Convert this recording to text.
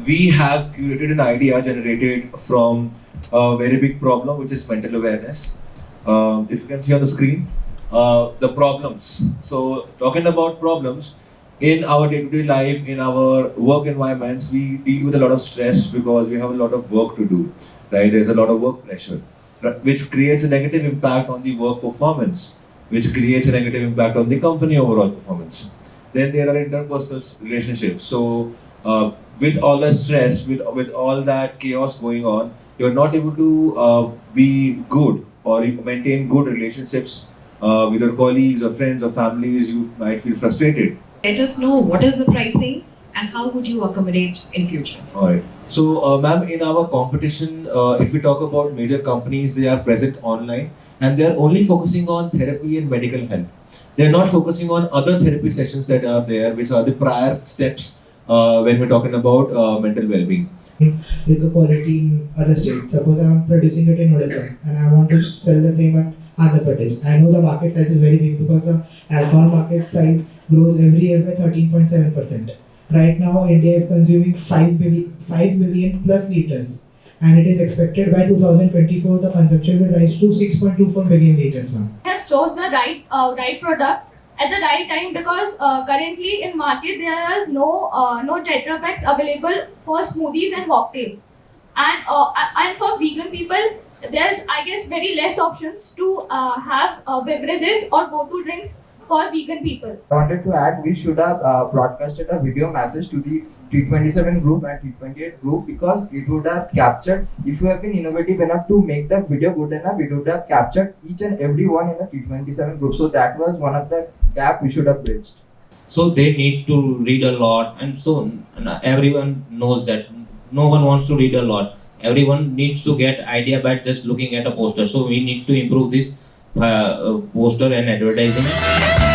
we have curated an idea generated from a very big problem, which is mental awareness. If you can see on the screen, the problems. So, talking about problems, in our day-to-day life, in our work environments, we deal with a lot of stress because we have a lot of work to do, right? There's a lot of work pressure, which creates a negative impact on the work performance, which creates a negative impact on the company overall performance. Then there are interpersonal relationships. So, with all the stress, with all that chaos going on, you're not able to be good or maintain good relationships with your colleagues or friends or families. You might feel frustrated. Let us know what is the pricing and how would you accommodate in future. All right. So, ma'am, in our competition, if we talk about major companies, they are present online and they are only focusing on therapy and medical health. They are not focusing on other therapy sessions that are there, which are the prior steps when we're talking about mental well-being. Liquor quality in other states. Suppose I am producing it in Odisha and I want to sell the same at Andhra Pradesh. I know the market size is very big because the alcohol market size grows every year by 13.7%. Right now, India is consuming 5 million plus liters, and it is expected by 2024 the consumption will rise to 6.24 million liters now. Have chose the right product at the right time because currently in market there are no Tetra packs available for smoothies and mocktails, and for vegan people there's I guess very less options to have beverages or go-to drinks for vegan people. I wanted to add, we should have broadcasted a video message to the T27 group and T28 group because it would have captured, if you have been innovative enough to make the video good enough, it would have captured each and every one in the T27 group. So that was one of the gap we should have bridged. So they need to read a lot, and so everyone knows that no one wants to read a lot. Everyone needs to get idea by just looking at a poster. So we need to improve this poster and advertising.